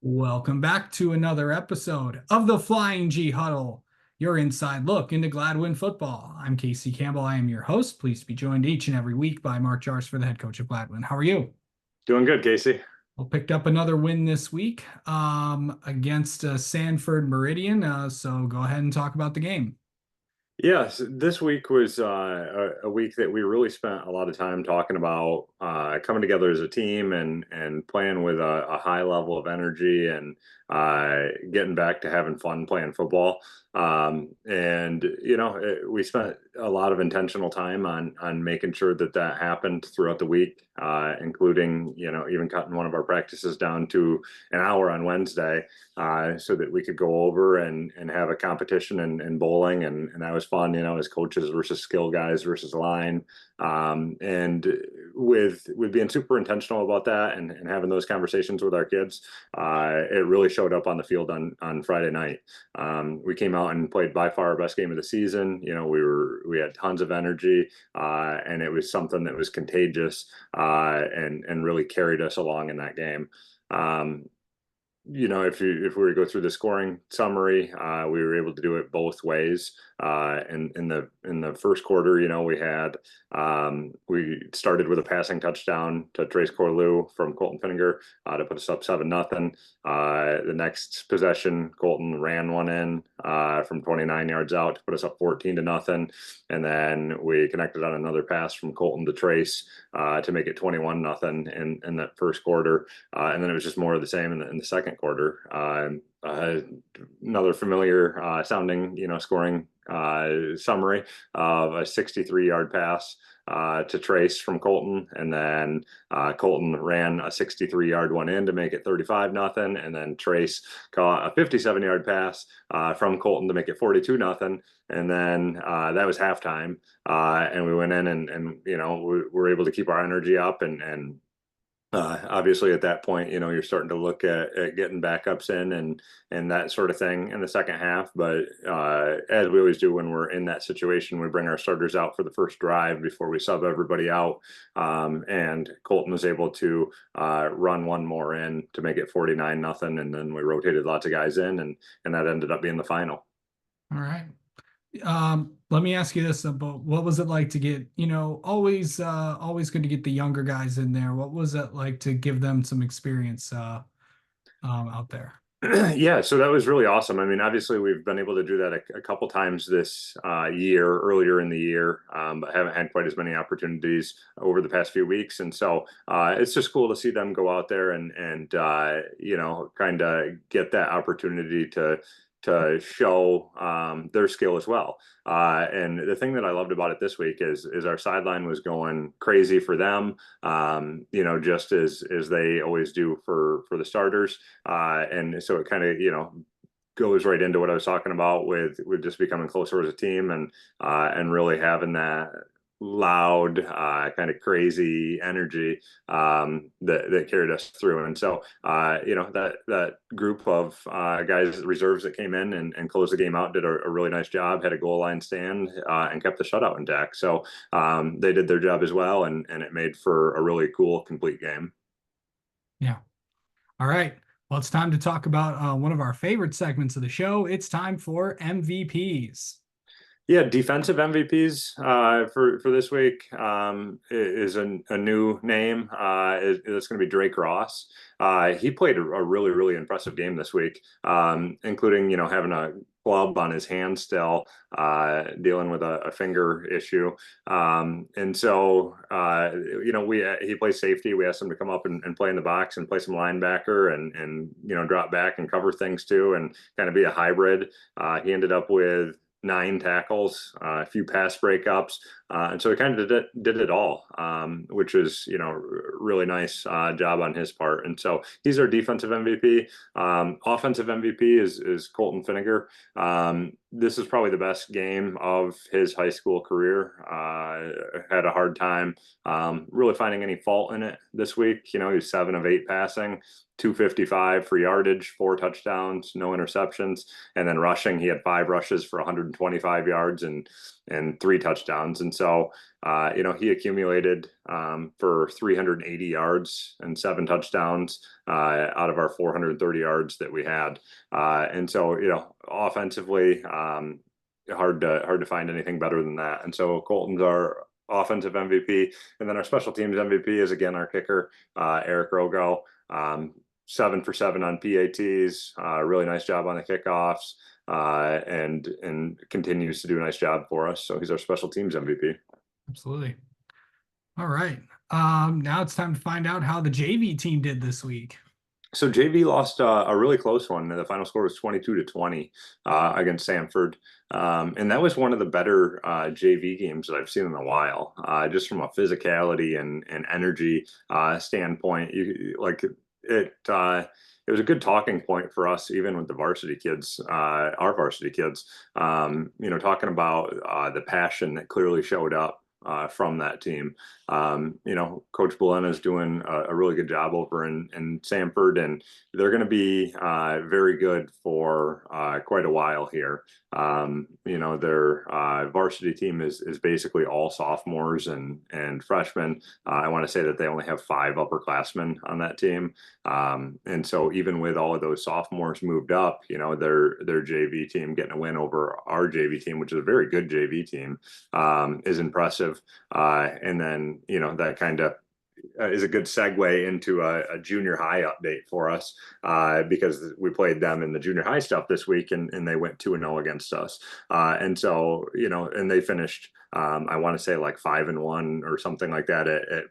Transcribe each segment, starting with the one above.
Welcome back to another episode of the Flying G Huddle, your inside look into Gladwin football. I'm Casey Campbell. I am your host. Pleased to be joined each and every week by Mark Jars for the head coach of Gladwin. How are you? Doing good, Casey. Well, picked up another win this week against Sanford Meridian. So go ahead and talk about the game. Yes, this week was a week that we really spent a lot of time talking about coming together as a team and playing with a high level of energy and getting back to having fun playing football. We spent a lot of intentional time on making sure that that happened throughout the week, including even cutting one of our practices down to an hour on Wednesday. So that we could go over and have a competition in bowling. And that was fun, as coaches versus skill guys versus line. And with being super intentional about that and having those conversations with our kids, it really showed up on the field on Friday night. We came out and played by far our best game of the season. We had tons of energy, and it was something that was contagious, and really carried us along in that game. If we were to go through the scoring summary, we were able to do it both ways. In the first quarter, we started with a passing touchdown to Trace Corlew from Colton Finninger to put us up 7-0. The next possession, Colton ran one in from 29 yards out to put us up 14-0. And then we connected on another pass from Colton to Trace to make it 21-0 in that first quarter. And then it was just more of the same in the second quarter. Another familiar sounding, scoring summary of a 63-yard pass to Trace from Colton, and then Colton ran a 63-yard one in to make it 35-0, and then Trace caught a 57-yard pass from Colton to make it 42-0, and then that was halftime, and we went in and we were able to keep our energy up and obviously at that point, you're starting to look at getting backups in and that sort of thing in the second half. But as we always do when we're in that situation, we bring our starters out for the first drive before we sub everybody out. And Colton was able to run one more in to make it 49-0. And then we rotated lots of guys in and that ended up being the final. All right. Let me ask you this about what was it like to get, always good to get the younger guys in there. What was it like to give them some experience out there? Yeah, so that was really awesome. I mean, obviously we've been able to do that a couple times this year, earlier in the year, but haven't had quite as many opportunities over the past few weeks. And so it's just cool to see them go out there and kind of get that opportunity to show their skill as well. And the thing that I loved about it this week is our sideline was going crazy for them, just as they always do for the starters. And so it kind of, goes right into what I was talking about with just becoming closer as a team and really having that loud, kind of crazy energy that carried us through. And so, that group of guys, reserves that came in and closed the game out, did a really nice job, had a goal line stand, and kept the shutout intact. So they did their job as well, and it made for a really cool, complete game. Yeah. All right. Well, it's time to talk about one of our favorite segments of the show. It's time for MVPs. Yeah, defensive MVPs for this week is a new name. It's going to be Drake Ross. He played a really, really impressive game this week, including having a club on his hand still, dealing with a finger issue. And so he plays safety. We asked him to come up and play in the box and play some linebacker and drop back and cover things too and kind of be a hybrid. He ended up with 9 tackles, a few pass breakups, and so he kind of did it all, which is really nice job on his part. And so he's our defensive MVP. Offensive MVP is Colton Finninger. This is probably the best game of his high school career. Had a hard time really finding any fault in it this week. He was 7 of 8 passing. 255 for yardage, 4 touchdowns, no interceptions, and then rushing, he had 5 rushes for 125 yards and 3 touchdowns. And so, he accumulated for 380 yards and 7 touchdowns out of our 430 yards that we had. And so, offensively, hard to find anything better than that. And so Colton's our offensive MVP, and then our special teams MVP is again our kicker, Eric Rogo. 7 for 7 on PATs, really nice job on the kickoffs, and continues to do a nice job for us. So he's our special teams MVP. Absolutely. All right. Now it's time to find out how the JV team did this week. So JV lost a really close one. The final score was 22-20 against Sanford. And that was one of the better JV games that I've seen in a while, just from a physicality and energy standpoint. It was a good talking point for us, even with the varsity kids, our varsity kids, talking about the passion that clearly showed up from that team. Coach Bolena is doing a really good job over in Sanford, and they're going to be very good for quite a while here. Their varsity team is basically all sophomores and freshmen. I want to say that they only have 5 upperclassmen on that team. And so even with all of those sophomores moved up, their JV team getting a win over our JV team, which is a very good JV team, is impressive. And then, that kind of is a good segue into a junior high update for us, because we played them in the junior high stuff this week, and they went 2-0 against us. And so, and they finished, I want to say like 5-1 or something like that at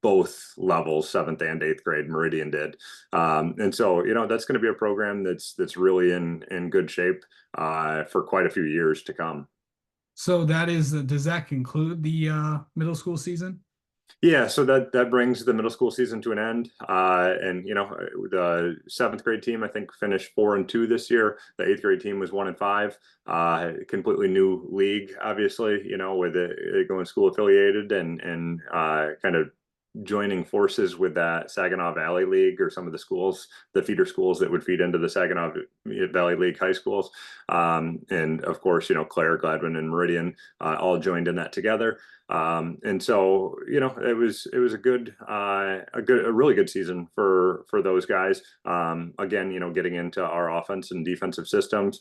both levels, 7th and 8th grade. Meridian did. And so, that's going to be a program that's really in good shape for quite a few years to come. So does that conclude the middle school season? Yeah, so that brings the middle school season to an end. And the 7th grade team, I think, finished 4-2 this year. The 8th grade team was 1-5. Completely new league, obviously, with it going school affiliated and kind of joining forces with that Saginaw Valley League, or some of the schools, the feeder schools that would feed into the Saginaw Valley League high schools. And of course, Clare, Gladwin, and Meridian all joined in that together. And so, it was a really good season for those guys. Again, getting into our offense and defensive systems,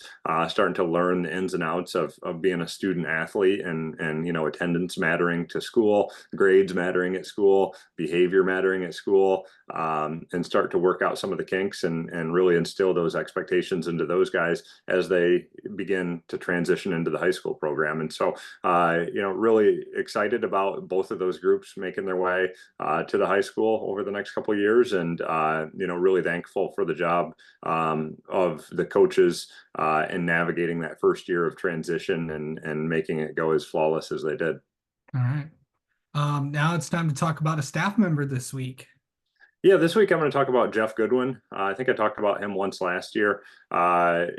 starting to learn the ins and outs of being a student athlete, and attendance mattering to school, grades mattering at school, behavior mattering at school, and start to work out some of the kinks and really instill those expectations into those guys as they begin to transition into the high school program. And so, really excited about both of those groups making their way to the high school over the next couple of years, and really thankful for the job of the coaches in navigating that first year of transition and making it go as flawless as they did. All right. Now it's time to talk about a staff member this week. Yeah, this week I'm going to talk about Jeff Goodwin. I think I talked about him once last year.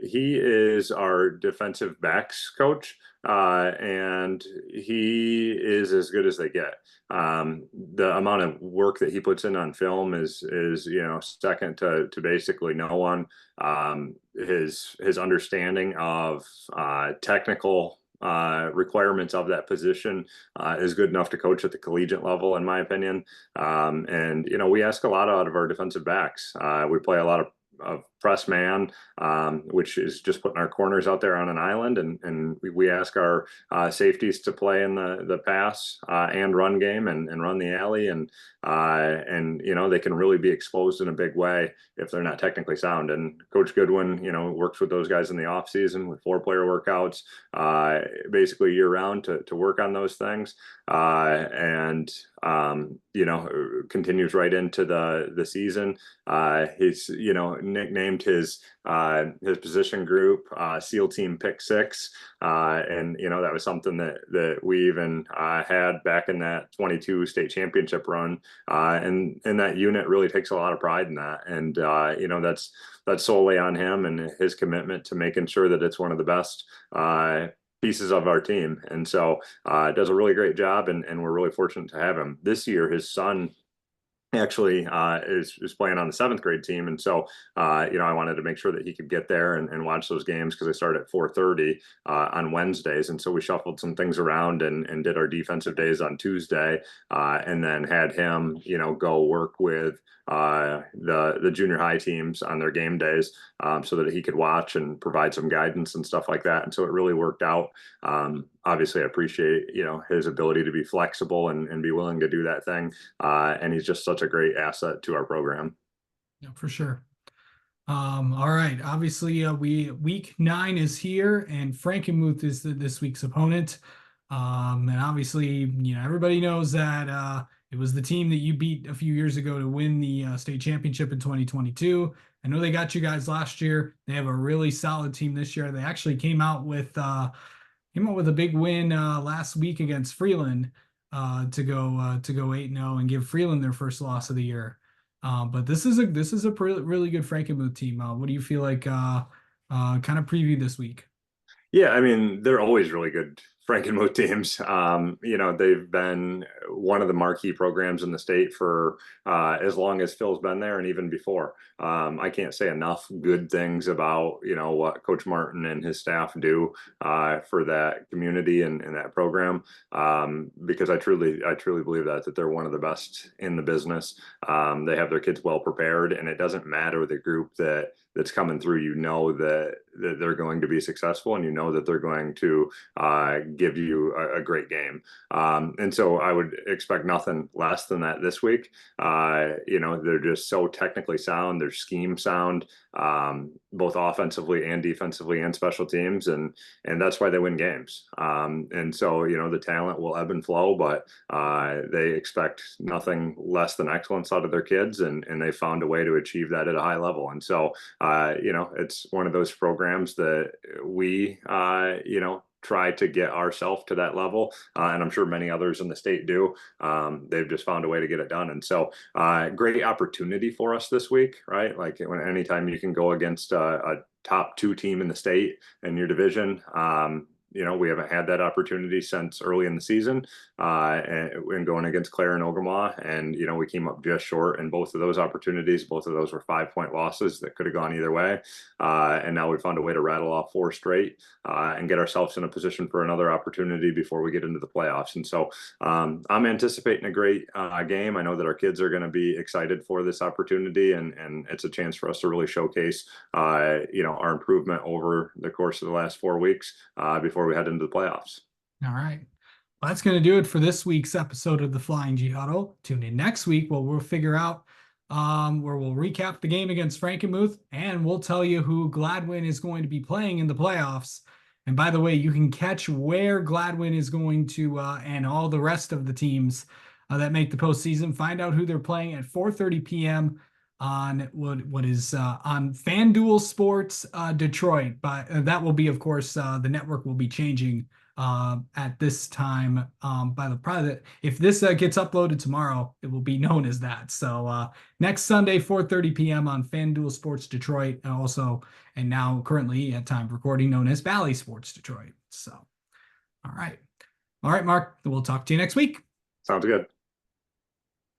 He is our defensive backs coach, and he is as good as they get. The amount of work that he puts in on film is second to basically no one. His understanding of technical requirements of that position is good enough to coach at the collegiate level, in my opinion. And we ask a lot out of our defensive backs. We play a lot of press man, which is just putting our corners out there on an island, and we ask our safeties to play in the pass and run game and run the alley, and they can really be exposed in a big way if they're not technically sound. And Coach Goodwin works with those guys in the off season with 4-player workouts, basically year round to work on those things, and continues right into the season. He's nicknamed his position group SEAL Team Pick 6, and that was something that we even had back in that 22 state championship run, and that unit really takes a lot of pride in that, and that's solely on him and his commitment to making sure that it's one of the best pieces of our team. And so does a really great job, and we're really fortunate to have him. This year his son actually is playing on the seventh grade team, and so I wanted to make sure that he could get there and watch those games because they start at 4:30 on Wednesdays, and so we shuffled some things around and did our defensive days on Tuesday, and then had him go work with the junior high teams on their game days, so that he could watch and provide some guidance and stuff like that, and so it really worked out. Obviously, I appreciate his ability to be flexible and be willing to do that thing, and he's just such a great asset to our program. Yeah, for sure. All right. Obviously, week 9 is here, and Frankenmuth is this week's opponent. And obviously, everybody knows that it was the team that you beat a few years ago to win the state championship in 2022. I know they got you guys last year. They have a really solid team this year. They actually came out with a big win last week against Freeland to go 8-0 and give Freeland their first loss of the year. But this is a really good Frankenmuth team. What do you feel like kind of preview this week? Yeah, I mean, they're always really good Frankenmuth teams. They've been one of the marquee programs in the state for as long as Phil's been there and even before. I can't say enough good things about, what Coach Martin and his staff do for that community and that program, because I truly believe that they're one of the best in the business. They have their kids well prepared, and it doesn't matter the group that's coming through. That they're going to be successful, and that they're going to give you a great game. And so I would expect nothing less than that this week. They're just so technically sound. They're scheme sound, both offensively and defensively and special teams, and that's why they win games. And so the talent will ebb and flow, but they expect nothing less than excellence out of their kids, and they found a way to achieve that at a high level. And so it's one of those programs that we try to get ourselves to that level, and I'm sure many others in the state do. They've just found a way to get it done, and so great opportunity for us this week, right? Like anytime you can go against a top 2 team in the state in your division. We haven't had that opportunity since early in the season, and going against Clare and Ogemaw, and we came up just short in both of those opportunities. Both of those were 5-point losses that could have gone either way, and now we found a way to rattle off 4 straight and get ourselves in a position for another opportunity before we get into the playoffs. And so I'm anticipating a great game. I know that our kids are going to be excited for this opportunity, and it's a chance for us to really showcase our improvement over the course of the last 4 weeks before we head into the playoffs. All right. Well, that's going to do it for this week's episode of the Flying G Huddle. Tune in next week where we'll figure out where we'll recap the game against Frankenmuth, and we'll tell you who Gladwin is going to be playing in the playoffs. And by the way, you can catch where Gladwin is going to and all the rest of the teams that make the postseason. Find out who they're playing at 4:30 p.m. on what is on FanDuel Sports Detroit. But that will be, of course, the network will be changing at this time. If this gets uploaded tomorrow, it will be known as that. So next Sunday, 4:30 p.m. on FanDuel Sports Detroit, and now currently at time of recording known as Valley Sports Detroit. So, all right, Mark. We'll talk to you next week. Sounds good.